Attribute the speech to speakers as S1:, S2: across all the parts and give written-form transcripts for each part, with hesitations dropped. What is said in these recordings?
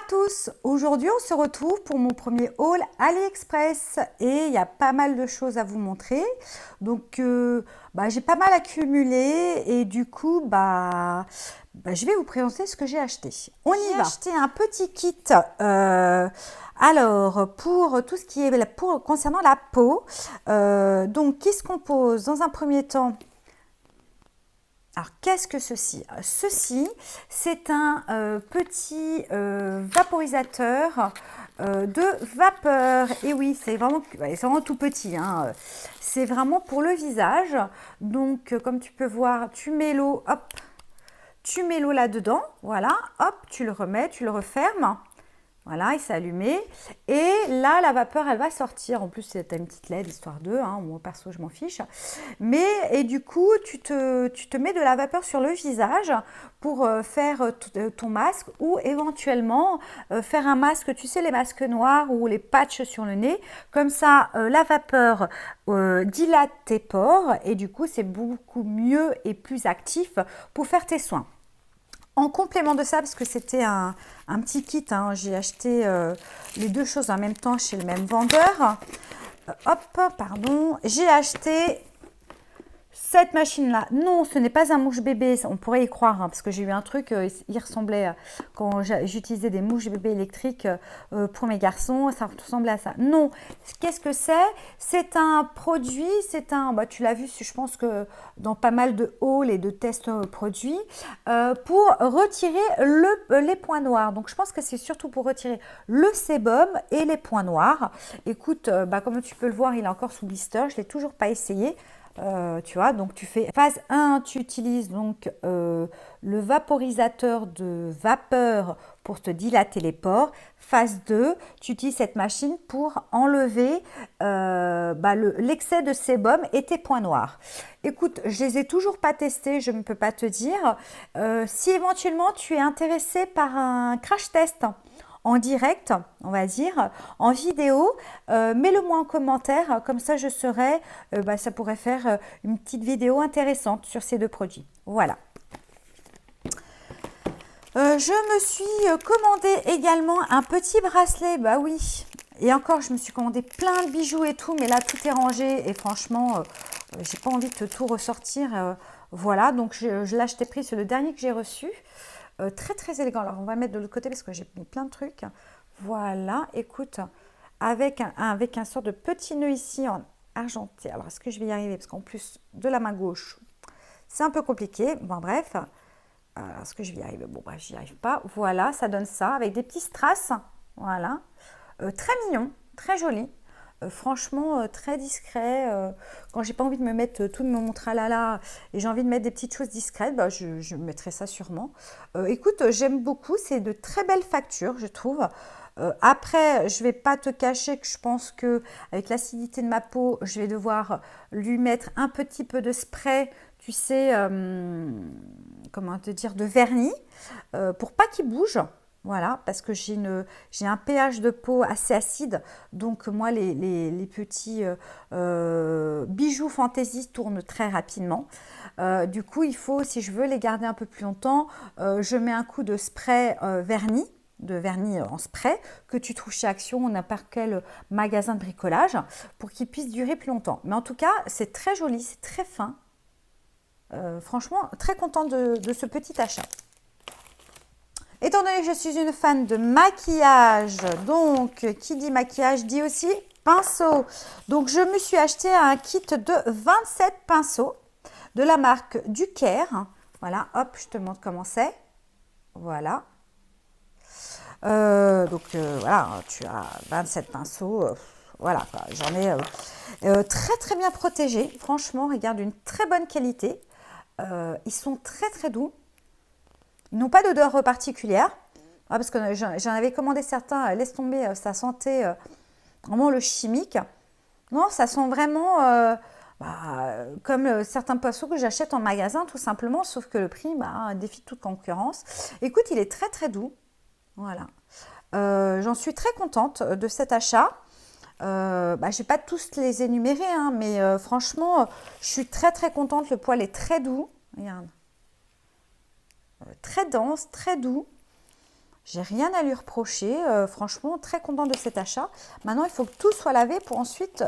S1: tous, aujourd'hui on se retrouve pour mon premier haul AliExpress et il y a pas mal de choses à vous montrer. Donc j'ai pas mal accumulé et du coup je vais vous présenter ce que j'ai acheté. On y va. J'ai acheté un petit kit alors pour tout ce qui est concernant la peau. Donc qui se compose dans un premier temps. Alors, qu'est-ce que ceci? Ceci, c'est un petit vaporisateur de vapeur. Et oui, c'est vraiment tout petit, hein. C'est vraiment pour le visage. Donc, comme tu peux voir, tu mets l'eau, hop, tu mets l'eau là-dedans. Voilà, hop, tu le remets, tu le refermes. Voilà, il s'est allumé. Et là, la vapeur, elle va sortir. En plus, c'est une petite LED, histoire d'eux. Hein. Moi, perso, je m'en fiche. Et du coup, tu te mets de la vapeur sur le visage pour faire ton masque ou éventuellement faire un masque, tu sais, les masques noirs ou les patchs sur le nez. Comme ça, la vapeur dilate tes pores et du coup, c'est beaucoup mieux et plus actif pour faire tes soins. En complément de ça, parce que c'était un petit kit, hein, j'ai acheté les deux choses en même temps chez le même vendeur. J'ai acheté cette machine-là. Non, ce n'est pas un mouche-bébé, on pourrait y croire, hein, parce que j'ai eu un truc, il ressemblait, quand j'utilisais des mouches-bébés électriques pour mes garçons, ça ressemblait à ça. Non, qu'est-ce que c'est? C'est un produit, tu l'as vu, je pense que dans pas mal de hauls et de tests produits, pour retirer les points noirs. Donc, je pense que c'est surtout pour retirer le sébum et les points noirs. Écoute, comme tu peux le voir, il est encore sous blister, je ne l'ai toujours pas essayé. Tu vois, donc tu fais phase 1, tu utilises donc le vaporisateur de vapeur pour te dilater les pores. Phase 2, tu utilises cette machine pour enlever l'excès de sébum et tes points noirs. Écoute, je les ai toujours pas testés, je ne peux pas te dire. Si éventuellement tu es intéressé par un crash test en direct, on va dire, en vidéo, mets-le-moi en commentaire, comme ça je saurai, ça pourrait faire une petite vidéo intéressante sur ces deux produits. Voilà. Je me suis commandé également un petit bracelet, bah oui, et encore je me suis commandé plein de bijoux et tout, mais là tout est rangé et franchement, j'ai pas envie de tout ressortir, voilà, donc je l'ai acheté pris, c'est le dernier que j'ai reçu. Très très élégant. Alors on va mettre de l'autre côté parce que j'ai mis plein de trucs. Voilà, écoute, avec un sort de petit nœud ici en argenté. Alors est-ce que je vais y arriver? Parce qu'en plus de la main gauche, c'est un peu compliqué. Bon bref, est-ce que je vais y arriver? Bon bref, j'y arrive pas. Voilà, ça donne ça avec des petits strass. Voilà, très mignon, très joli. Franchement très discret, quand j'ai pas envie de me mettre tout mon tralala et j'ai envie de mettre des petites choses discrètes, je mettrai ça sûrement. Écoute, j'aime beaucoup, c'est de très belles factures je trouve. Après je vais pas te cacher que je pense que avec l'acidité de ma peau je vais devoir lui mettre un petit peu de spray, tu sais, comment te dire, de vernis, pour pas qu'il bouge. Voilà, parce que j'ai un pH de peau assez acide, donc moi les petits bijoux fantaisie tournent très rapidement. Du coup, il faut, si je veux les garder un peu plus longtemps, je mets un coup de spray vernis, de vernis en spray, que tu trouves chez Action ou n'importe quel magasin de bricolage, pour qu'il puisse durer plus longtemps. Mais en tout cas, c'est très joli, c'est très fin. Franchement, très contente de ce petit achat. Étant donné que je suis une fan de maquillage, donc qui dit maquillage dit aussi pinceau. Donc je me suis acheté un kit de 27 pinceaux de la marque Ducaire. Voilà, hop, je te montre comment c'est. Voilà. Voilà, tu as 27 pinceaux. Voilà, j'en ai très très bien protégés. Franchement, regarde, une très bonne qualité. Ils sont très très doux. Ils n'ont pas d'odeur particulière. Parce que j'en avais commandé certains, laisse tomber, ça sentait vraiment le chimique. Non, ça sent vraiment comme certains poissons que j'achète en magasin, tout simplement, sauf que le prix défie toute concurrence. Écoute, il est très très doux. Voilà. J'en suis très contente de cet achat. Je ne vais pas tous les énumérer, hein, mais franchement, je suis très très contente. Le poil est très doux. Regarde. Très dense, très doux. J'ai rien à lui reprocher. Franchement, très contente de cet achat. Maintenant, il faut que tout soit lavé pour ensuite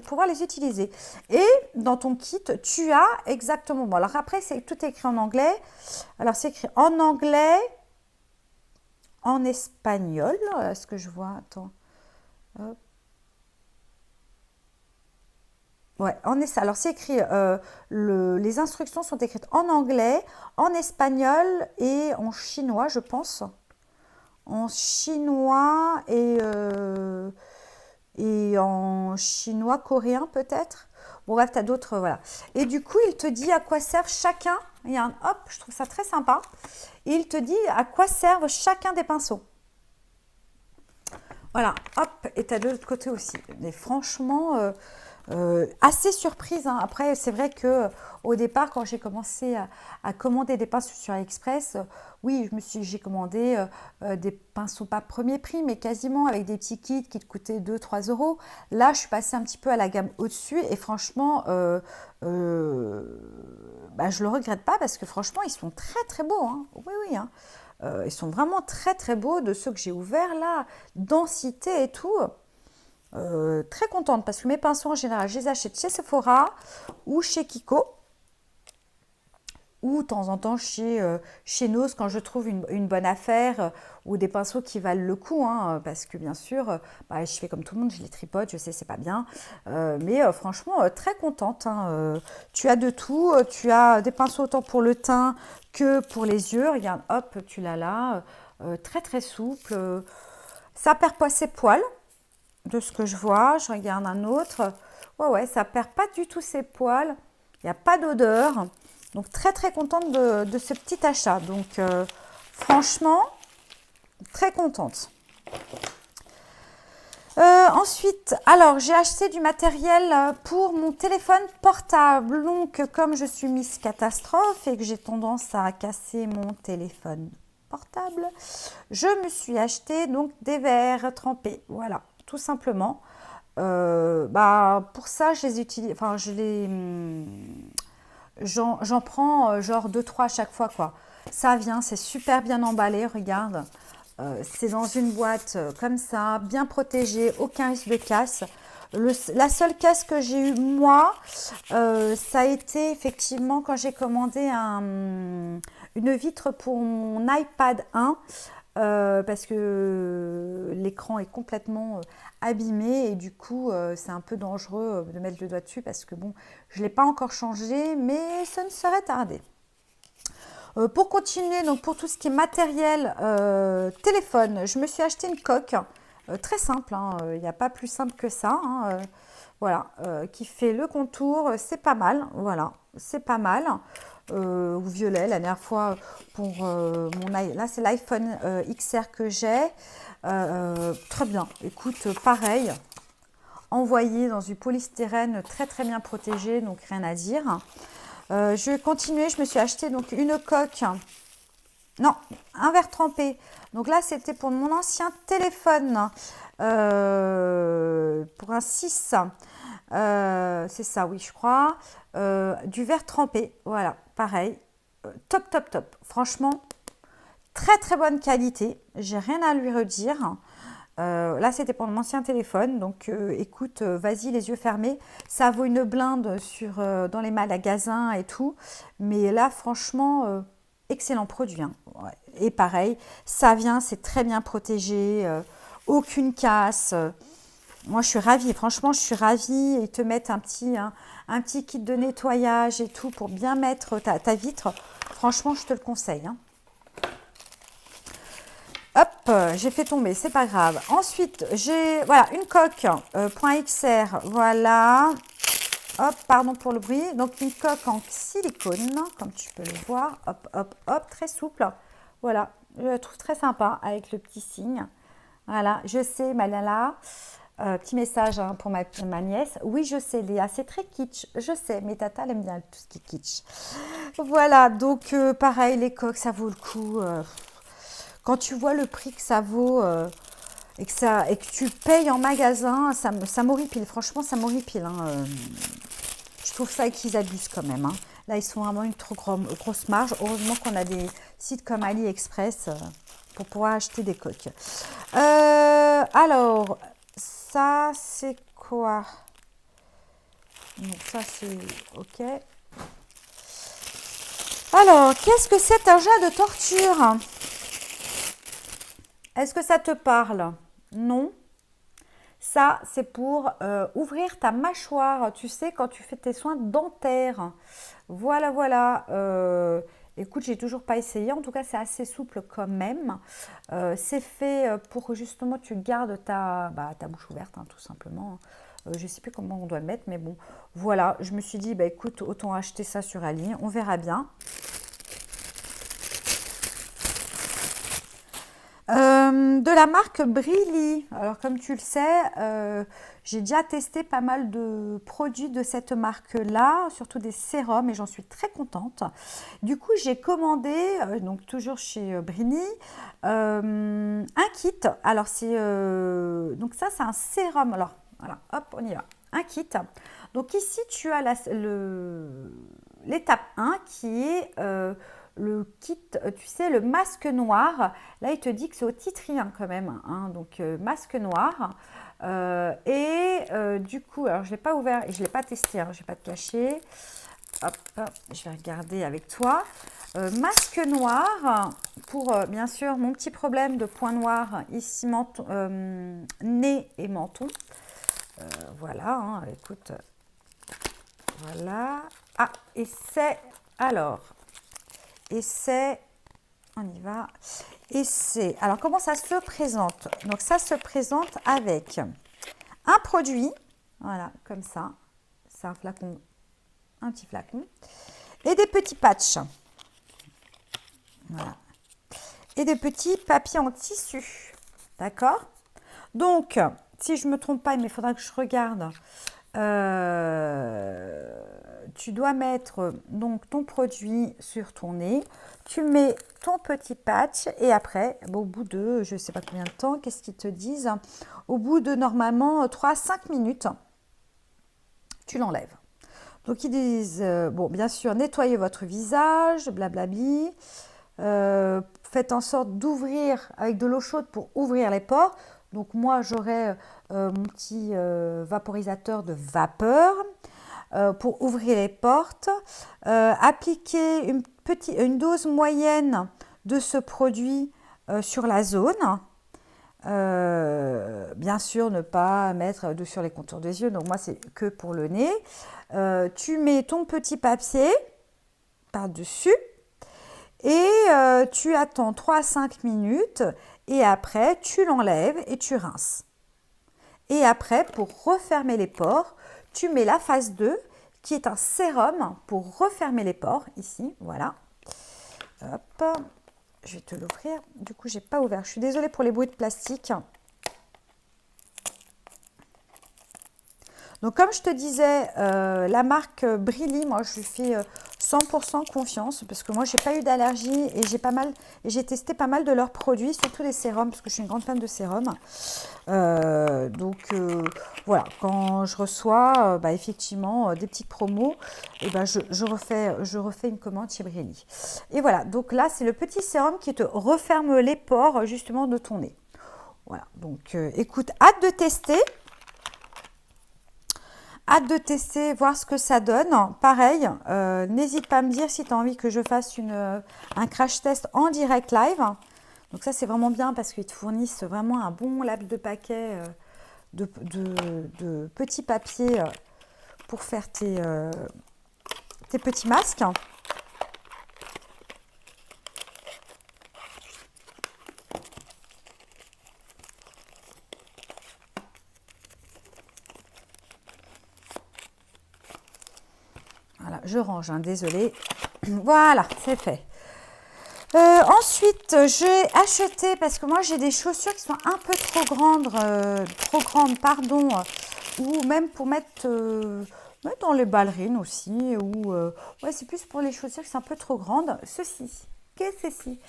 S1: pouvoir les utiliser. Et dans ton kit, tu as exactement... Bon, alors après, tout est écrit en anglais. Alors, c'est écrit en anglais, en espagnol. Est-ce que je vois? Attends. Hop. Ouais, alors c'est écrit, les instructions sont écrites en anglais, en espagnol et en chinois, je pense. En chinois et en chinois coréen peut-être. Bon bref, tu as d'autres, voilà. Et du coup, il te dit à quoi servent chacun. Il y a un hop, je trouve ça très sympa. Et il te dit à quoi servent chacun des pinceaux. Voilà, hop, et tu as de l'autre côté aussi. Mais franchement, assez surprise, hein. Après, c'est vrai que au départ, quand j'ai commencé à commander des pinceaux sur AliExpress, oui, j'ai commandé des pinceaux pas premier prix, mais quasiment avec des petits kits qui te coûtaient 2-3 euros. Là, je suis passée un petit peu à la gamme au-dessus et franchement, bah, je le regrette pas parce que franchement, ils sont très très beaux, hein. Oui, oui, hein. Ils sont vraiment très très beaux de ceux que j'ai ouverts là, densité et tout. Très contente parce que mes pinceaux en général, je les achète chez Sephora ou chez Kiko ou de temps en temps chez Nose quand je trouve une bonne affaire ou des pinceaux qui valent le coup, hein, parce que bien sûr, bah, je fais comme tout le monde, je les tripote, je sais c'est pas bien, mais franchement très contente, hein. Tu as de tout, tu as des pinceaux autant pour le teint que pour les yeux, regarde, hop, tu l'as là, très très souple, ça perd pas ses poils de ce que je vois. Je regarde un autre. Ouais, ouais, ça perd pas du tout ses poils. Il n'y a pas d'odeur. Donc, très, très contente de ce petit achat. Donc, franchement, très contente. Ensuite, alors, j'ai acheté du matériel pour mon téléphone portable. Donc, comme je suis Miss Catastrophe et que j'ai tendance à casser mon téléphone portable, je me suis acheté donc des verres trempés. Voilà, tout simplement. Bah, pour ça, je les utilise, enfin, j'en prends genre 2-3 à chaque fois, quoi. Ça vient, c'est super bien emballé, regarde. C'est dans une boîte comme ça, bien protégée, aucun risque de casse. La seule casse que j'ai eue, moi, ça a été effectivement quand j'ai commandé une vitre pour mon iPad 1. Parce que l'écran est complètement abîmé et du coup c'est un peu dangereux de mettre le doigt dessus parce que bon, je ne l'ai pas encore changé mais ça ne serait tardé. Pour continuer, donc pour tout ce qui est matériel téléphone, je me suis acheté une coque très simple, hein, il n'y a pas plus simple que ça, hein, voilà, qui fait le contour, c'est pas mal, voilà, c'est pas mal. Ou violet, la dernière fois pour là c'est l'iPhone XR que j'ai, très bien, écoute, pareil, envoyé dans du polystyrène très très bien protégé, donc rien à dire. Je vais continuer, je me suis acheté donc une coque, non, un verre trempé, donc là c'était pour mon ancien téléphone, pour un 6, c'est ça, oui, je crois. Du verre trempé, voilà, pareil. Top, top, top. Franchement, très, très bonne qualité. J'ai rien à lui redire. Là, c'était pour mon ancien téléphone. Donc, écoute, vas-y, les yeux fermés. Ça vaut une blinde dans les magasins et tout. Mais là, franchement, excellent produit, hein. Ouais. Et pareil, ça vient, c'est très bien protégé. Aucune casse. Moi, je suis ravie. Franchement, je suis ravie. Ils te mettent un petit kit de nettoyage et tout pour bien mettre ta vitre. Franchement, je te le conseille, hein. Hop, j'ai fait tomber, c'est pas grave. Ensuite, j'ai voilà, une coque .xr. Voilà. Hop, pardon pour le bruit. Donc, une coque en silicone, comme tu peux le voir. Hop, hop, hop, très souple. Voilà, je la trouve très sympa avec le petit signe. Voilà, je sais, Malala. Petit message hein, pour ma nièce. Oui, je sais, Léa, c'est très kitsch. Je sais, mais Tata, elle aime bien tout ce qui est kitsch. Voilà, donc pareil, les coques, ça vaut le coup. Quand tu vois le prix que ça vaut et que tu payes en magasin, ça m'horripile. Franchement, ça m'horripile, hein. Je trouve ça qu'ils abusent quand même, hein. Là, ils sont vraiment une trop grosse marge. Heureusement qu'on a des sites comme AliExpress pour pouvoir acheter des coques. Alors, ça, c'est quoi? Donc, ça, c'est OK. Alors, qu'est-ce que c'est un jet de torture? Est-ce que ça te parle? Non. Ça, c'est pour ouvrir ta mâchoire, tu sais, quand tu fais tes soins dentaires. Voilà, voilà. Écoute, j'ai toujours pas essayé. En tout cas, c'est assez souple quand même. C'est fait pour que justement tu gardes ta bouche ouverte, hein, tout simplement. Je ne sais plus comment on doit le mettre, mais bon, voilà. Je me suis dit, bah écoute, autant acheter ça sur Ali. On verra bien. De la marque Brilly. Alors comme tu le sais, j'ai déjà testé pas mal de produits de cette marque-là, surtout des sérums, et j'en suis très contente. Du coup, j'ai commandé, donc toujours chez Brilly, un kit. Alors donc ça, c'est un sérum. Alors voilà, hop, on y va. Un kit. Donc ici, tu as l'étape 1 qui est le kit, tu sais, le masque noir. Là, il te dit que c'est au titrien quand même, hein, donc masque noir. Du coup, alors je ne l'ai pas ouvert et je ne l'ai pas testé, hein, je ne vais pas te cacher. Hop, je vais regarder avec toi. Masque noir pour, bien sûr, mon petit problème de point noir ici, nez et menton. Voilà, hein, écoute, voilà. Ah, et c'est, alors, et c'est, on y va. Et c'est, alors comment ça se présente? Donc ça se présente avec un produit, voilà, comme ça. C'est un flacon, un petit flacon. Et des petits patchs. Voilà. Et des petits papiers en tissu. D'accord? Donc, si je ne me trompe pas, mais il faudra que je regarde. Tu dois mettre donc ton produit sur ton nez, tu mets ton petit patch et après, au bout de, je ne sais pas combien de temps, qu'est-ce qu'ils te disent? Au bout de normalement 3-5 minutes, tu l'enlèves. Donc ils disent, bon bien sûr, nettoyez votre visage, blablabli, faites en sorte d'ouvrir avec de l'eau chaude pour ouvrir les pores. Donc moi j'aurai mon petit vaporisateur de vapeur pour ouvrir les portes. Appliquer une dose moyenne de ce produit sur la zone. Bien sûr, ne pas mettre sur les contours des yeux. Donc moi, c'est que pour le nez. Tu mets ton petit papier par-dessus et tu attends 3 à 5 minutes et après, tu l'enlèves et tu rinces. Et après, pour refermer les pores, tu mets la phase 2 qui est un sérum pour refermer les pores, ici, voilà. Hop, je vais te l'ouvrir. Du coup, je n'ai pas ouvert. Je suis désolée pour les bruits de plastique. Donc, comme je te disais, la marque Brilly, moi, je lui fais 100% confiance parce que moi, je n'ai pas eu d'allergie et j'ai testé pas mal de leurs produits, surtout les sérums parce que je suis une grande fan de sérums. Voilà, quand je reçois effectivement des petites promos, et je refais une commande chez Brilly. Et voilà, donc là, c'est le petit sérum qui te referme les pores justement de ton nez. Voilà, donc écoute, hâte de tester. Hâte de tester, voir ce que ça donne. Pareil, n'hésite pas à me dire si tu as envie que je fasse un crash test en direct live. Donc ça, c'est vraiment bien parce qu'ils te fournissent vraiment un bon laps de paquet de petits papiers pour faire tes petits masques. Voilà, je range, hein, désolée. Voilà, c'est fait. Ensuite, j'ai acheté, parce que moi j'ai des chaussures qui sont un peu trop grandes, pardon, ou même pour mettre dans les ballerines aussi, ou ouais, c'est plus pour les chaussures qui sont un peu trop grandes. Ceci, qu'est-ce que c'est ceci?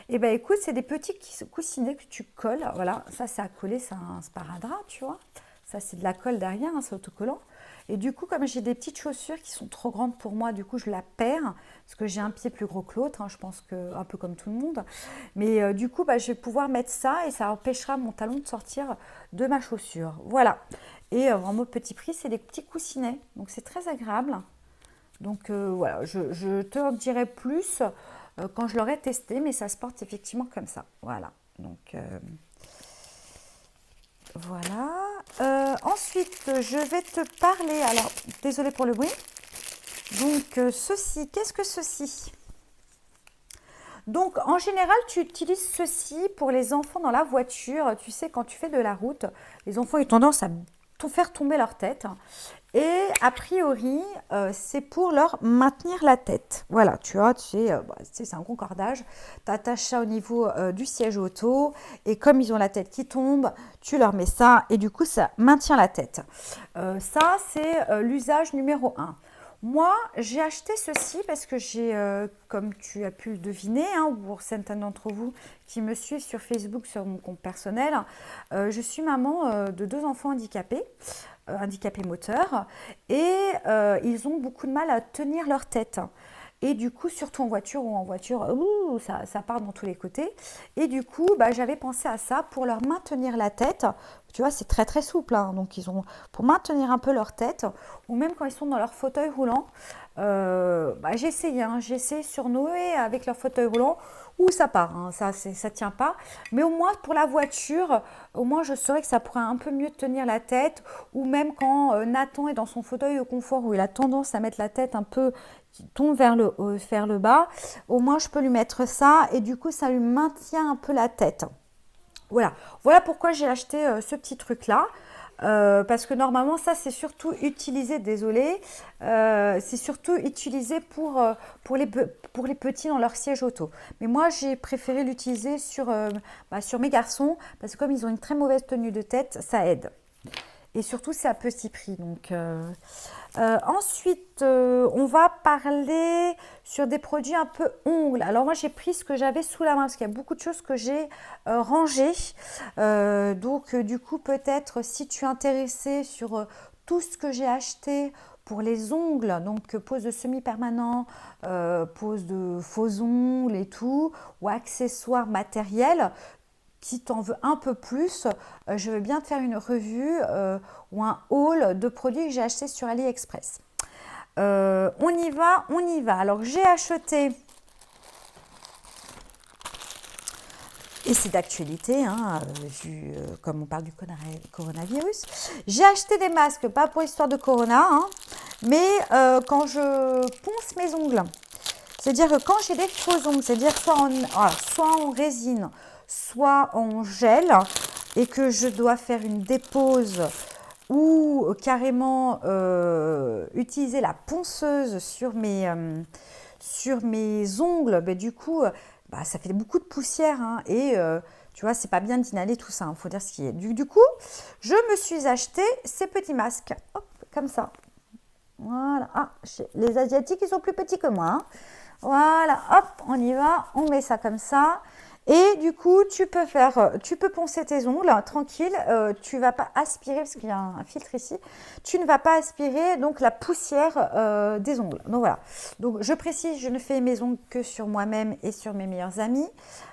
S1: Eh bien écoute, c'est des petits coussinets que tu colles, voilà, ça c'est à coller, c'est un sparadrap, tu vois. Ça c'est de la colle derrière, hein, c'est autocollant. Et du coup, comme j'ai des petites chaussures qui sont trop grandes pour moi, du coup, je la perds parce que j'ai un pied plus gros que l'autre, hein, je pense que un peu comme tout le monde. Mais du coup, bah, je vais pouvoir mettre ça et ça empêchera mon talon de sortir de ma chaussure. Voilà. Et en mode petit prix, c'est des petits coussinets. Donc, c'est très agréable. Donc, voilà, je te en dirai plus quand je l'aurai testé, mais ça se porte effectivement comme ça. Voilà. Donc, voilà. Ensuite, je vais te parler. Alors, désolée pour le bruit. Donc, ceci, qu'est-ce que ceci? Donc, en général, tu utilises ceci pour les enfants dans la voiture. Tu sais, quand tu fais de la route, les enfants ont tendance à tout faire tomber leur tête. Et a priori, c'est pour leur maintenir la tête. Voilà, tu vois, c'est un concordage. Tu attaches ça au niveau du siège auto. Et comme ils ont la tête qui tombe, tu leur mets ça. Et du coup, ça maintient la tête. Ça, c'est l'usage numéro 1. Moi, j'ai acheté ceci parce que j'ai, comme tu as pu le deviner, hein, pour certains d'entre vous qui me suivent sur Facebook, sur mon compte personnel, je suis maman de 2 enfants handicapés moteurs, et ils ont beaucoup de mal à tenir leur tête. Et du coup, surtout en voiture ça part dans tous les côtés. Et du coup, bah, j'avais pensé à ça pour leur maintenir la tête. Tu vois, c'est très très souple, hein. Donc, ils ont pour maintenir un peu leur tête, ou même quand ils sont dans leur fauteuil roulant. Bah, j'essaie sur Noé avec leur fauteuil roulant où ça part, hein, ça tient pas. Mais au moins pour la voiture, au moins je saurais que ça pourrait un peu mieux tenir la tête. Ou même quand Nathan est dans son fauteuil de confort où il a tendance à mettre la tête un peu qui tombe vers le bas, au moins je peux lui mettre ça et du coup ça lui maintient un peu la tête. Voilà pourquoi j'ai acheté ce petit truc là. Parce que normalement ça c'est surtout utilisé, désolé, c'est surtout utilisé pour les petits dans leur siège auto. Mais moi j'ai préféré l'utiliser sur mes garçons parce que comme ils ont une très mauvaise tenue de tête, ça aide. Et surtout c'est à petit prix. Donc, ensuite, on va parler sur des produits un peu ongles. Alors moi j'ai pris ce que j'avais sous la main parce qu'il y a beaucoup de choses que j'ai rangées. Donc du coup peut-être si tu es intéressé sur tout ce que j'ai acheté pour les ongles, donc pose de semi-permanent, pose de faux ongles et tout, ou accessoires matériels, si tu en veux un peu plus, je veux bien te faire une revue ou un haul de produits que j'ai achetés sur AliExpress. On y va, on y va. Alors j'ai acheté, et c'est d'actualité, hein, comme on parle du coronavirus, j'ai acheté des masques, pas pour histoire de corona, hein, mais quand je ponce mes ongles. C'est-à-dire que quand j'ai des faux ongles, c'est-à-dire soit en résine, soit en gel, et que je dois faire une dépose ou carrément utiliser la ponceuse sur mes ongles, ben, du coup, bah, ça fait beaucoup de poussière, hein, et tu vois, c'est pas bien d'inhaler tout ça, il faut dire ce qui est. Du coup, je me suis acheté ces petits masques, hop, comme ça. Voilà. Ah, les Asiatiques, ils sont plus petits que moi, hein. Voilà, hop, on y va, on met ça comme ça. Et du coup, tu peux poncer tes ongles tranquille. Tu vas pas aspirer parce qu'il y a un filtre ici. Tu ne vas pas aspirer donc la poussière des ongles. Donc voilà. Donc je précise, je ne fais mes ongles que sur moi-même et sur mes meilleurs amis.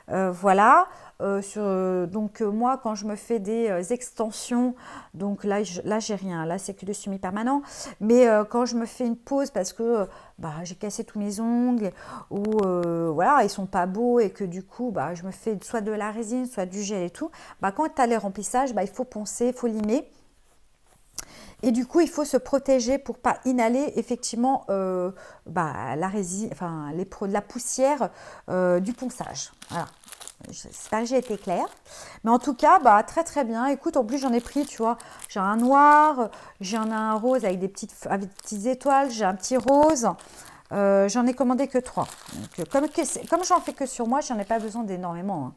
S1: Voilà. Donc moi quand je me fais des extensions, donc là j'ai rien, là c'est que du semi-permanent, mais quand je me fais une pause parce que bah, j'ai cassé tous mes ongles ou voilà, ils sont pas beaux et que du coup bah, je me fais soit de la résine, soit du gel et tout, bah, quand tu as les remplissages, bah, il faut poncer, il faut limer. Et du coup, il faut se protéger pour pas inhaler effectivement bah, la résine, enfin la poussière du ponçage. Voilà. J'espère que j'ai été claire. Mais en tout cas, bah, très très bien. Écoute, en plus j'en ai pris, tu vois, j'ai un noir, j'en ai un rose avec des petites étoiles, j'ai un petit rose. J'en ai commandé que 3. Donc, comme j'en fais que sur moi, j'en ai pas besoin d'énormément, hein.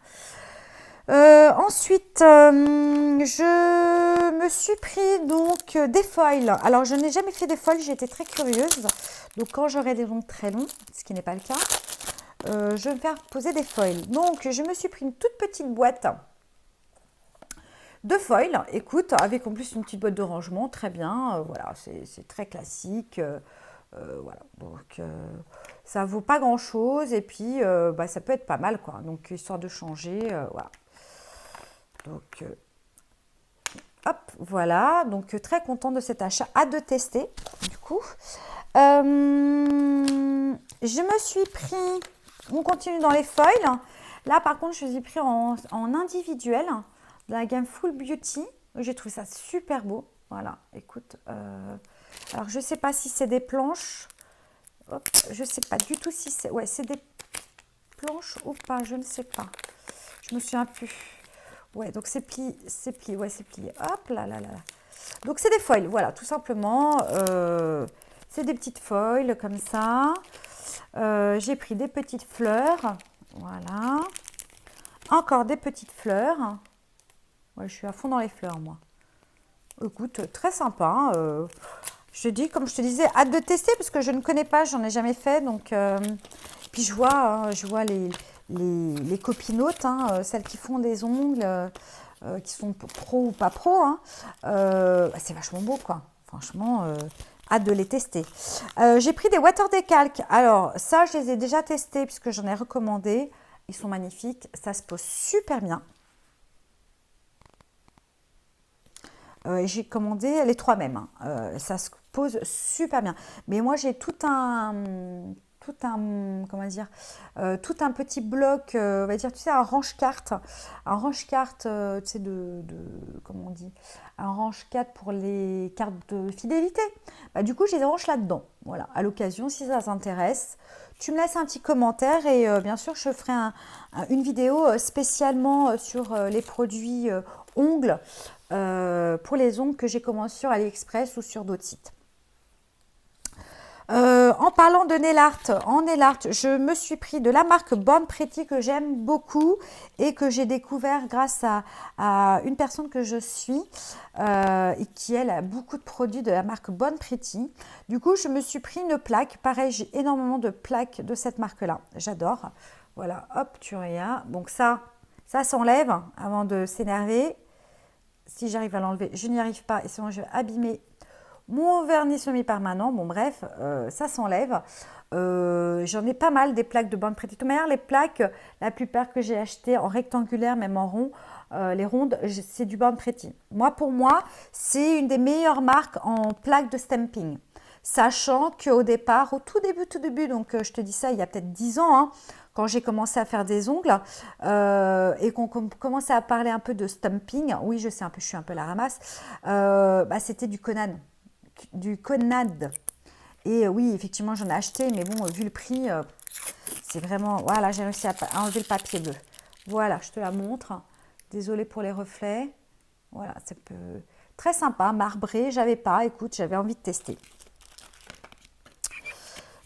S1: Ensuite, je me suis pris donc des foils. Alors, je n'ai jamais fait des foils, j'ai été très curieuse. Donc, quand j'aurai des ongles très longs, ce qui n'est pas le cas, je vais me faire poser des foils. Donc, je me suis pris une toute petite boîte 2 foils, écoute, avec en plus une petite boîte de rangement, très bien, voilà, c'est très classique, voilà, donc ça vaut pas grand chose et puis bah, ça peut être pas mal quoi, donc histoire de changer, voilà, donc hop, voilà, donc très contente de cet achat, hâte de tester du coup. Je me suis pris, on continue dans les foils, là par contre je les ai pris en individuel, de la gamme Full Beauty, j'ai trouvé ça super beau, voilà, écoute, alors je sais pas si c'est des planches, hop, je sais pas du tout si c'est, ouais c'est des planches ou pas, je ne sais pas, je me souviens plus, ouais donc c'est plié, ouais c'est plié, hop là là là, donc c'est des foils, voilà tout simplement, c'est des petites foils comme ça, j'ai pris des petites fleurs, voilà, encore des petites fleurs, ouais je suis à fond dans les fleurs moi, écoute très sympa, je te dis, comme je te disais, hâte de tester parce que je ne connais pas, j'en ai jamais fait. Donc, puis je vois les copinotes, hein, celles qui font des ongles, qui sont pro ou pas pro. Hein, bah, c'est vachement beau, quoi. Franchement, hâte de les tester. J'ai pris des water décalques. Alors, ça, je les ai déjà testés puisque j'en ai recommandé. Ils sont magnifiques. Ça se pose super bien. J'ai commandé les 3 mêmes. Hein. Ça se pose super bien. Mais moi, j'ai comment dire, tout un petit bloc, on va dire, tu sais, un range-carte, tu sais, comment on dit, un range-carte pour les cartes de fidélité. Bah, du coup, je les range là-dedans. Voilà, à l'occasion, si ça t'intéresse, tu me laisses un petit commentaire et bien sûr, je ferai une vidéo spécialement sur les produits ongles, pour les ongles que j'ai commandés sur AliExpress ou sur d'autres sites. En parlant de nail art, en nail art, je me suis pris de la marque Born Pretty que j'aime beaucoup et que j'ai découvert grâce à une personne que je suis et qui elle a beaucoup de produits de la marque Born Pretty. Du coup, je me suis pris une plaque. Pareil, j'ai énormément de plaques de cette marque-là. J'adore. Voilà, hop, tu regardes. Donc ça s'enlève avant de s'énerver. Si j'arrive à l'enlever, je n'y arrive pas et sinon je vais abîmer mon vernis semi-permanent. Bon bref, ça s'enlève. J'en ai pas mal des plaques de Born Pretty. De toute manière, les plaques, la plupart que j'ai achetées en rectangulaire, même en rond, les rondes, c'est du Born Pretty. Pour moi, c'est une des meilleures marques en plaques de stamping. Sachant qu'au départ, au tout début, donc je te dis ça il y a peut-être 10 ans, hein, quand j'ai commencé à faire des ongles et qu'on commençait à parler un peu de stamping, oui je sais, je suis un peu la ramasse, bah, c'était du Conan. Du Conad. Et oui, effectivement, j'en ai acheté, mais bon, vu le prix, c'est vraiment... Voilà, j'ai réussi à enlever le papier bleu. Voilà, je te la montre. Désolée pour les reflets. Voilà, c'est très sympa, marbré. J'avais pas, écoute, j'avais envie de tester.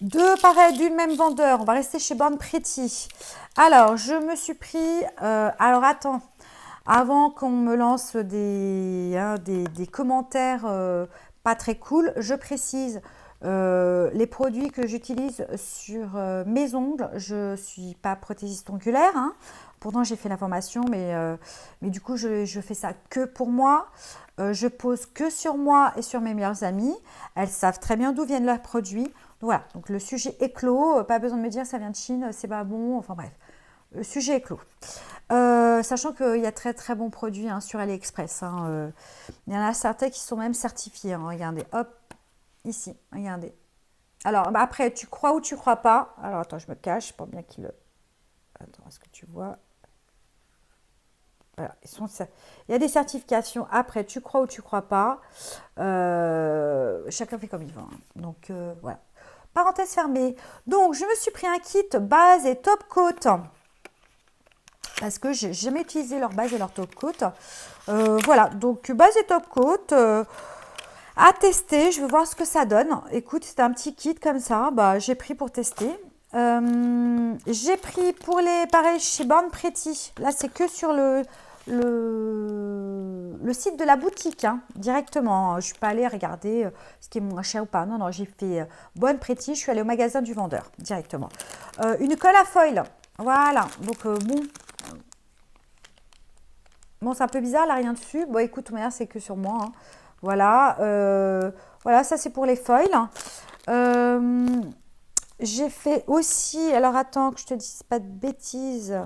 S1: Deux pareils d'une même vendeur. On va rester chez Born Pretty. Alors, je me suis pris... alors, attends. Avant qu'on me lance des commentaires pas très cool, je précise les produits que j'utilise sur mes ongles. Je ne suis pas prothésiste ongulaire, hein. Pourtant j'ai fait la formation, mais du coup je fais ça que pour moi. Je pose que sur moi et sur mes meilleures amies. Elles savent très bien d'où viennent leurs produits. Donc, voilà, donc le sujet est clos. Pas besoin de me dire ça vient de Chine, c'est pas bon. Enfin bref, le sujet est clos. Sachant qu'il y a très très bons produits hein, sur AliExpress. Hein, il y en a certains qui sont même certifiés. Hein, regardez, hop, ici, regardez. Alors bah après, tu crois ou tu crois pas. Alors attends, je me cache pour bien qu'il le... Attends, est-ce que tu vois? Voilà, il y a des certifications. Après, tu crois ou tu crois pas. Chacun fait comme il veut. Hein. Donc voilà. Parenthèse fermée. Donc je me suis pris un kit base et top coat. Parce que je n'ai jamais utilisé leur base et leur top coat. Voilà, donc base et top coat à tester. Je vais voir ce que ça donne. Écoute, c'est un petit kit comme ça. Bah, j'ai pris pour tester. J'ai pris pour les pareil chez Born Pretty. Là, c'est que sur le site de la boutique, hein, directement. Je ne suis pas allée regarder ce qui est moins cher ou pas. Non, non, j'ai fait Born Pretty. Je suis allée au magasin du vendeur, directement. Une colle à foil. Voilà, donc bon... Bon, c'est un peu bizarre, là, rien dessus. Bon, écoute, de toute manière, c'est que sur moi, hein. Voilà, voilà, ça c'est pour les foils. Euh, j'ai fait aussi, alors attends que je te dise pas de bêtises.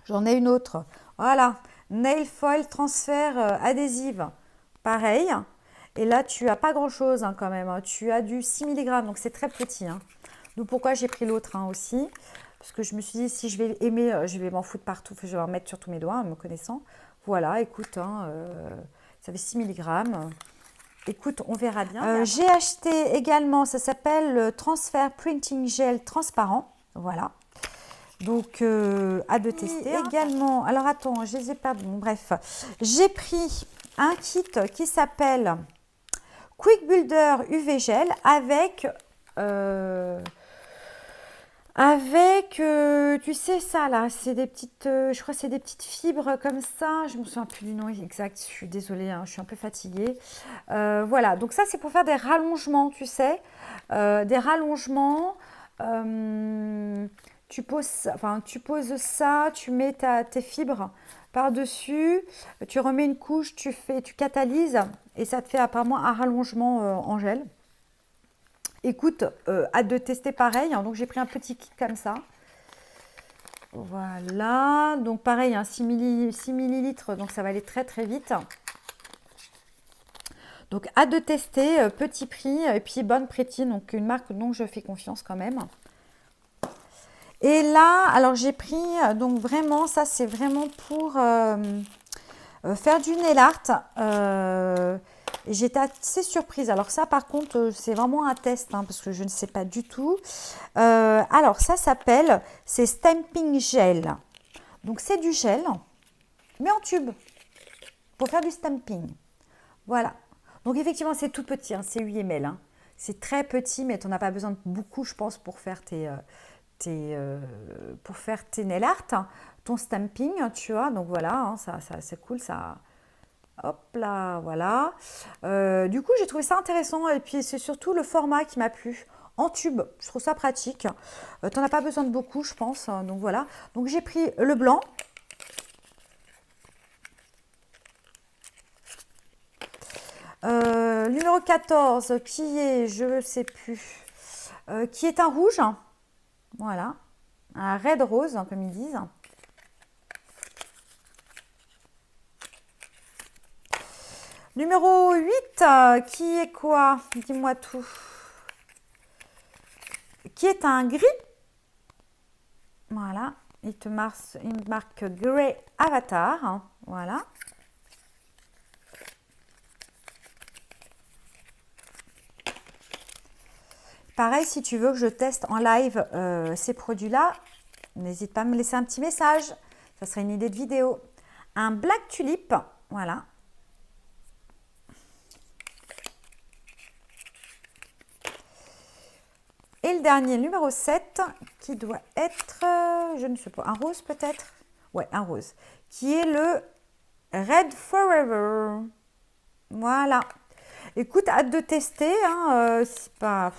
S1: J'en ai une autre. Voilà, nail foil transfert adhésive. Pareil. Et là, tu as pas grand-chose hein, quand même, hein. Tu as du 6 mg, donc c'est très petit, hein. Donc pourquoi j'ai pris l'autre hein, aussi. Parce que je me suis dit, si je vais aimer, je vais m'en foutre partout. Je vais en mettre sur tous mes doigts, me connaissant. Voilà, écoute, hein, ça fait 6 mg. Écoute, on verra bien. J'ai acheté également, ça s'appelle le Transfer Printing Gel transparent. Voilà. Donc, hâte de tester. Également, alors attends, je les ai pas. Bon, bref, j'ai pris un kit qui s'appelle Quick Builder UV Gel tu sais ça là, c'est des petites, je crois que c'est des petites fibres comme ça. Je me souviens plus du nom exact. Je suis désolée, hein, je suis un peu fatiguée. Voilà, donc ça c'est pour faire des rallongements, tu sais, des rallongements. Tu poses ça, tu mets tes fibres par-dessus, tu remets une couche, tu catalyses et ça te fait apparemment un rallongement en gel. Écoute, hâte de tester pareil, hein, donc j'ai pris un petit kit comme ça. Voilà, donc pareil, hein, 6 millilitres, donc ça va aller très très vite. Donc hâte de tester, petit prix, et puis Bonne Pretty, donc une marque dont je fais confiance quand même. Et là, alors j'ai pris, donc vraiment, ça c'est vraiment pour faire du nail art. Et j'étais assez surprise. Alors ça par contre, c'est vraiment un test, hein, parce que je ne sais pas du tout. Alors ça s'appelle, c'est Stamping Gel. Donc c'est du gel, mais en tube, pour faire du stamping. Voilà. Donc effectivement, c'est tout petit, hein, c'est 8 ml. Hein. C'est très petit, mais tu n'en as pas besoin de beaucoup, je pense, pour faire tes nail art, hein, ton stamping, tu vois. Donc voilà, hein, ça c'est cool, ça. Hop là, voilà. Du coup, j'ai trouvé ça intéressant et puis c'est surtout le format qui m'a plu. En tube, je trouve ça pratique. Tu n'en as pas besoin de beaucoup, je pense. Donc voilà. Donc j'ai pris le blanc. Numéro 14, qui est, je ne sais plus, qui est un rouge. Voilà. Un red rose, hein, comme ils disent. Numéro 8, qui est quoi? Dis-moi tout. Qui est un gris. Voilà. Il marque Grey Avatar. Hein, voilà. Pareil, si tu veux que je teste en live ces produits-là, n'hésite pas à me laisser un petit message. Ça serait une idée de vidéo. Un Black Tulip. Voilà. Et le dernier, numéro 7, qui doit être, je ne sais pas, un rose peut-être? Ouais, un rose. Qui est le Red Forever. Voilà. Écoute, hâte de tester. Hein, c'est pas...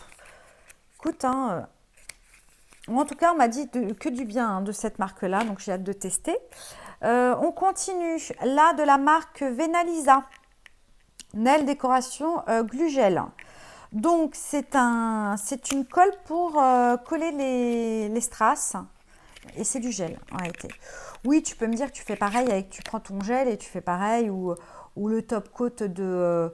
S1: Écoute, hein, en tout cas, on m'a dit que du bien hein, de cette marque-là, donc j'ai hâte de tester. On continue. Là, de la marque Venalisa. Nail décoration Glue Gel. Donc, c'est une colle pour coller les strass. Et c'est du gel, en réalité. Oui, tu peux me dire que tu fais pareil, tu prends ton gel et tu fais pareil, ou le top coat de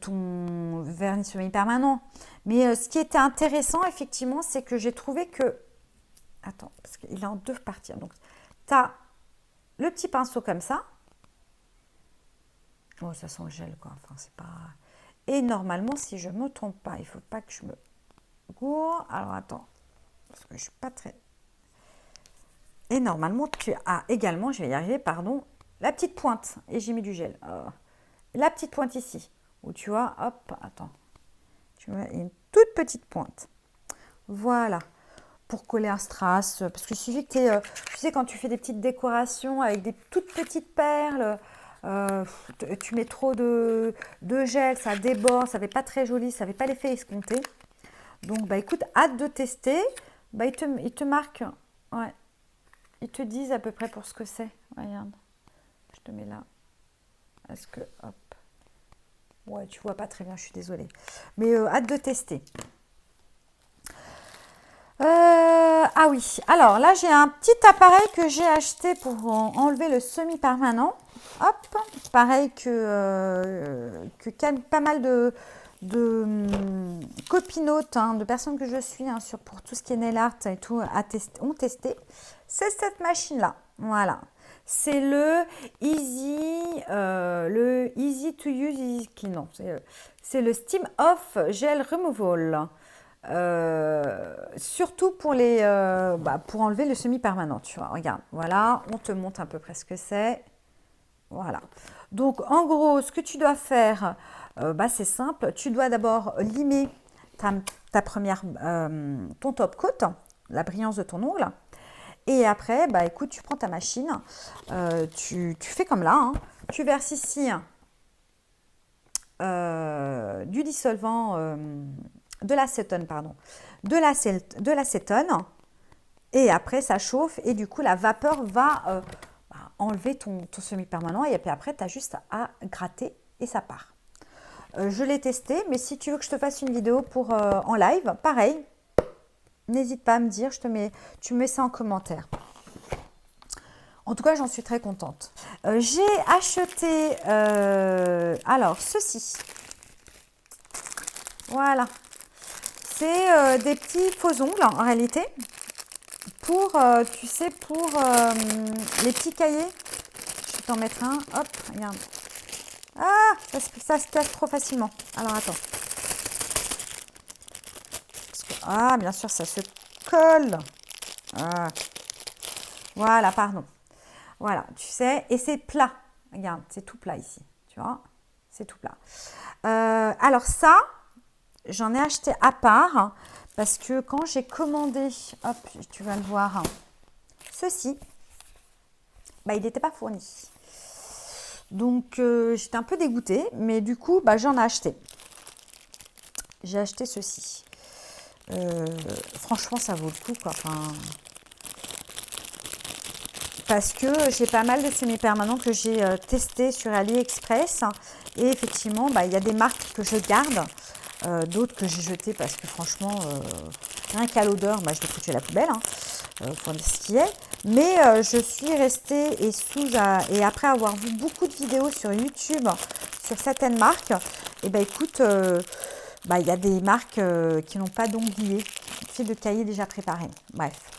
S1: ton vernis semi-permanent. Mais ce qui était intéressant, effectivement, c'est que j'ai trouvé que... Attends, parce qu'il est en deux parties. Donc, tu as le petit pinceau comme ça. Oh, ça sent le gel, quoi. Enfin, c'est pas... Et normalement, si je ne me trompe pas, il ne faut pas que je me gourre. Alors, attends, parce que je ne suis pas très... Et normalement, tu as également, je vais y arriver, pardon, la petite pointe. Et j'ai mis du gel. La petite pointe ici. Où tu vois, hop, attends. Tu mets une toute petite pointe. Voilà. Pour coller un strass. Parce qu'il suffit que tu sais, quand tu fais des petites décorations avec des toutes petites perles, tu mets trop de gel, ça déborde, ça fait pas très joli, ça fait pas l'effet escompté. Donc, bah écoute, hâte de tester. Bah, il te marque... Ouais. Ils te disent à peu près pour ce que c'est. Regarde. Je te mets là. Est-ce que... Hop. Ouais, tu vois pas très bien, je suis désolée. Mais hâte de tester. Ah oui, alors là j'ai un petit appareil que j'ai acheté pour enlever le semi-permanent. Hop, pareil que pas mal de copinotes, hein, de personnes que je suis hein, pour tout ce qui est nail art et tout ont testé. C'est cette machine-là, voilà. C'est le Easy to Use, Easy Clean. Non, c'est le Steam Off Gel Removal. Surtout pour pour enlever le semi-permanent, tu vois. Regarde, voilà, on te montre à peu près ce que c'est. Voilà. Donc, en gros, ce que tu dois faire, c'est simple. Tu dois d'abord limer ta première, ton top coat, la brillance de ton ongle. Et après, écoute, tu prends ta machine, tu fais comme là, hein. Tu verses ici du dissolvant, de l'acétone, pardon, de l'acétone. Et après, ça chauffe et du coup, la vapeur va enlever ton semi-permanent. Et puis après, tu as juste à gratter et ça part. Je l'ai testé, mais si tu veux que je te fasse une vidéo en live, pareil, n'hésite pas à me dire, tu me mets ça en commentaire. En tout cas, j'en suis très contente. J'ai acheté, alors, ceci. Voilà. C'est des petits faux ongles, en réalité. Pour, tu sais, pour les petits cahiers. Je vais t'en mettre un. Hop, regarde. Ah, ça se casse trop facilement. Alors, attends. Ah, bien sûr, ça se colle. Ah. Voilà, pardon. Voilà, tu sais, et c'est plat. Regarde, c'est tout plat ici, tu vois, c'est tout plat. Alors ça, j'en ai acheté à part parce que quand j'ai commandé, hop, tu vas le voir, ceci, il n'était pas fourni. Donc, j'étais un peu dégoûtée, mais du coup, j'en ai acheté. J'ai acheté ceci. Franchement, ça vaut le coup, quoi. Enfin, parce que j'ai pas mal de semi-permanents que j'ai testé sur AliExpress. Et effectivement, il y a des marques que je garde, d'autres que j'ai jetées parce que franchement, rien qu'à l'odeur, je l'ai foutu à la poubelle, pour dire ce qui est. Mais je suis restée et après avoir vu beaucoup de vidéos sur YouTube sur certaines marques, et écoute, il y a des marques qui n'ont pas d'onglet, de cahier déjà préparé. Bref.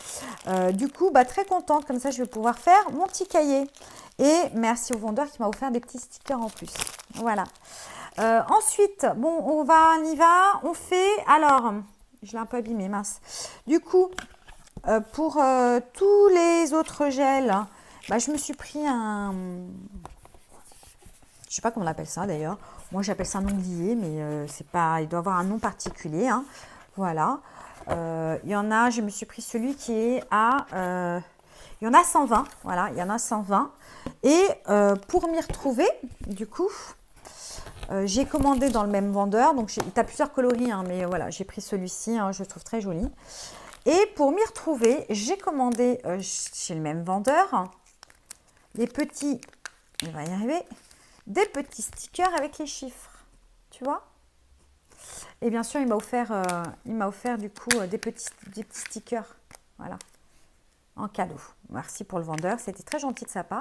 S1: Du coup, très contente, comme ça je vais pouvoir faire mon petit cahier. Et merci au vendeur qui m'a offert des petits stickers en plus. Voilà. Ensuite, bon, on y va, on fait, alors, je l'ai un peu abîmé, mince. Du coup, pour tous les autres gels, je me suis pris un, je sais pas comment on appelle ça d'ailleurs. Moi, j'appelle ça un onglier, mais c'est pas, il doit avoir un nom particulier, hein. Voilà. Il y en a, je me suis pris celui qui est à, il y en a 120, voilà, il y en a 120. Et pour m'y retrouver, du coup, j'ai commandé dans le même vendeur, donc tu as plusieurs coloris, hein, mais voilà, j'ai pris celui-ci, hein, je le trouve très joli. Et pour m'y retrouver, j'ai commandé chez le même vendeur les petits, il va y arriver, des petits stickers avec les chiffres, tu vois. Et bien sûr, il m'a offert du coup des petits stickers, voilà, en cadeau. Merci pour le vendeur, c'était très gentil de sa part.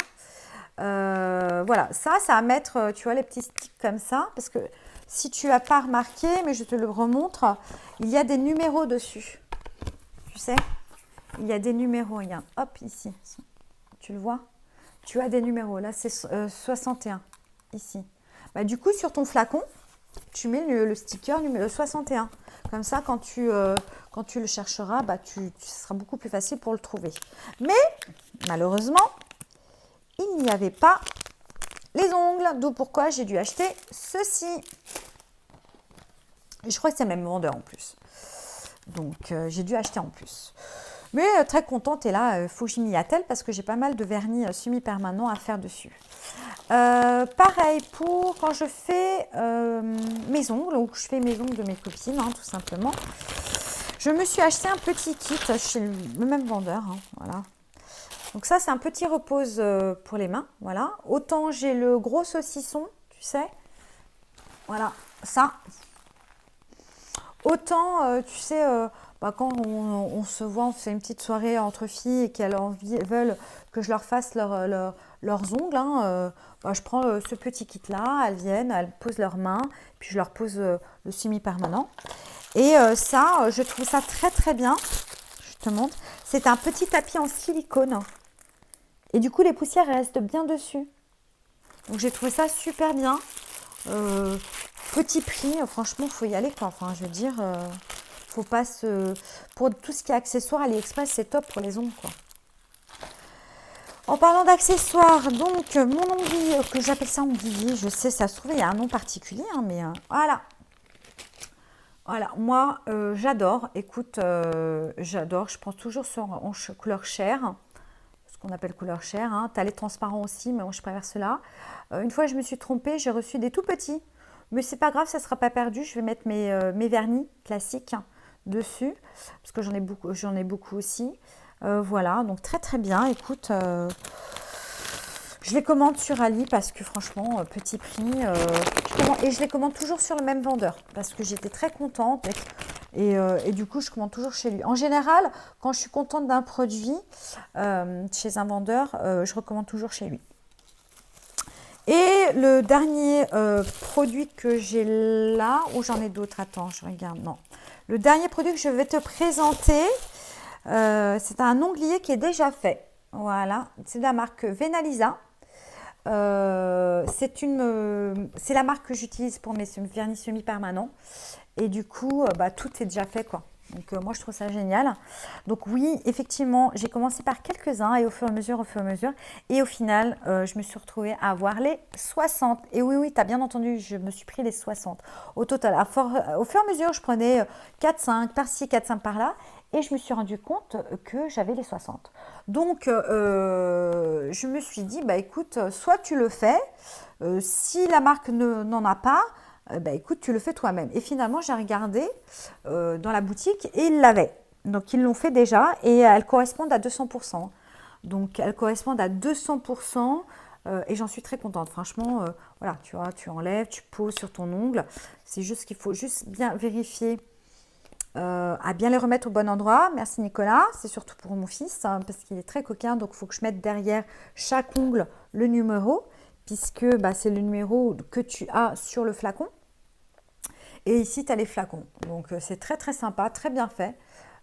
S1: Voilà, ça va mettre, tu vois, les petits sticks comme ça, parce que si tu n'as pas remarqué, mais je te le remontre, il y a des numéros dessus. Tu sais, il y a des numéros, regarde, hop, ici, tu le vois? Tu as des numéros, là c'est 61, ici. Du coup, sur ton flacon, tu mets le sticker numéro 61. Comme ça, quand tu le chercheras, ce sera beaucoup plus facile pour le trouver. Mais, malheureusement, il n'y avait pas les ongles, d'où pourquoi j'ai dû acheter ceci. Et je crois que c'est le même vendeur en plus. Donc, j'ai dû acheter en plus. Mais très contente, et là, il faut que j'y m'y attelle parce que j'ai pas mal de vernis semi-permanents à faire dessus. Pareil pour quand je fais mes ongles, ou que je fais mes ongles de mes copines, hein, tout simplement. Je me suis acheté un petit kit chez le même vendeur, hein, voilà. Donc ça, c'est un petit repose pour les mains, voilà. Autant j'ai le gros saucisson, tu sais, voilà, ça. Autant, tu sais, quand on se voit, on fait une petite soirée entre filles et qu'elles veulent que je leur fasse leurs ongles, hein, je prends ce petit kit-là, elles viennent, elles posent leurs mains, puis je leur pose le semi-permanent. Et ça, je trouve ça très très bien. Je te montre. C'est un petit tapis en silicone. Et du coup, les poussières restent bien dessus. Donc j'ai trouvé ça super bien. Petit prix, franchement, il faut y aller, quoi. Enfin, je veux dire, faut pas se... Pour tout ce qui est accessoires, AliExpress, c'est top pour les ongles, quoi. En parlant d'accessoires, donc, mon onglet, que j'appelle ça onglet, je sais, ça se trouve, il y a un nom particulier, hein, mais voilà. Voilà, moi, j'adore. Écoute, j'adore. Je prends toujours en couleur chair, ce qu'on appelle couleur chair. Hein. Tu as les transparents aussi, mais moi, je préfère cela. Une fois, je me suis trompée, j'ai reçu des tout petits. Mais c'est pas grave, ça ne sera pas perdu. Je vais mettre mes vernis classiques dessus, parce que j'en ai beaucoup aussi. Voilà, donc très très bien. Écoute, je les commande sur Ali parce que franchement, petit prix. Et je les commande toujours sur le même vendeur parce que j'étais très contente. Et du coup, je commande toujours chez lui. En général, quand je suis contente d'un produit chez un vendeur, je recommande toujours chez lui. Et le dernier produit que j'ai là, ou j'en ai d'autres, attends, je regarde, non. Le dernier produit que je vais te présenter, c'est un onglier qui est déjà fait. Voilà, c'est de la marque Venalisa. C'est la marque que j'utilise pour mes vernis semi-permanents. Et du coup, tout est déjà fait, quoi. Donc, moi, je trouve ça génial. Donc, oui, effectivement, j'ai commencé par quelques-uns et au fur et à mesure. Et au final, je me suis retrouvée à avoir les 60. Et oui, tu as bien entendu, je me suis pris les 60. Au total, au fur et à mesure, je prenais 4-5 par-ci, 4-5 par-là. Et je me suis rendu compte que j'avais les 60. Donc, je me suis dit, écoute, soit tu le fais, si la marque n'en a pas, écoute, tu le fais toi-même. Et finalement, j'ai regardé dans la boutique et ils l'avaient. Donc, ils l'ont fait déjà et elles correspondent à 200%. Donc, elles correspondent à 200%. Et j'en suis très contente. Franchement, voilà, tu vois, tu enlèves, tu poses sur ton ongle. C'est juste qu'il faut juste bien vérifier à bien les remettre au bon endroit. Merci Nicolas. C'est surtout pour mon fils hein, parce qu'il est très coquin. Donc, il faut que je mette derrière chaque ongle le numéro puisque c'est le numéro que tu as sur le flacon. Et ici, tu as les flacons. Donc, c'est très, très sympa, très bien fait.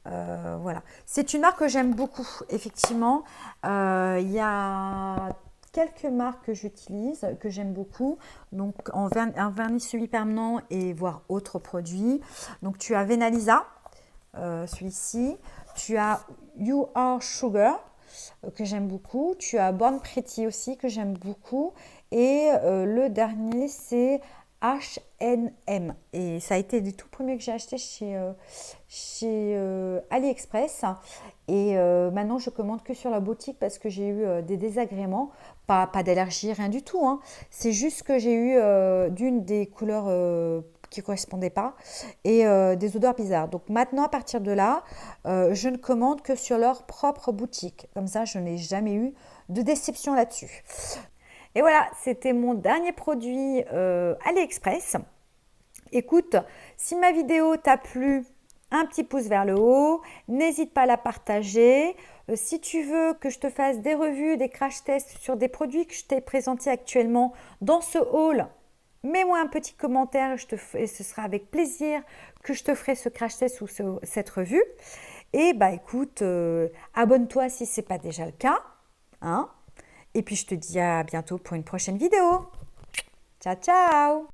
S1: Voilà. C'est une marque que j'aime beaucoup, effectivement. Il y a quelques marques que j'utilise, que j'aime beaucoup. Donc, un vernis semi-permanent et voire autres produits. Donc, tu as Venalisa, celui-ci. Tu as You Are Sugar, que j'aime beaucoup. Tu as Born Pretty aussi, que j'aime beaucoup. Et le dernier, c'est H&M. Et ça a été du tout premier que j'ai acheté chez AliExpress. Et maintenant, je commande que sur la boutique parce que j'ai eu des désagréments. Pas d'allergie, rien du tout. Hein. C'est juste que j'ai eu d'une des couleurs qui ne correspondaient pas et des odeurs bizarres. Donc maintenant, à partir de là, je ne commande que sur leur propre boutique. Comme ça, je n'ai jamais eu de déception là-dessus. Et voilà, c'était mon dernier produit AliExpress. Écoute, si ma vidéo t'a plu, un petit pouce vers le haut. N'hésite pas à la partager. Si tu veux que je te fasse des revues, des crash tests sur des produits que je t'ai présentés actuellement dans ce haul, mets-moi un petit commentaire et ce sera avec plaisir que je te ferai ce crash test ou cette revue. Et écoute, abonne-toi si ce n'est pas déjà le cas. Hein. Et puis je te dis à bientôt pour une prochaine vidéo. Ciao, ciao!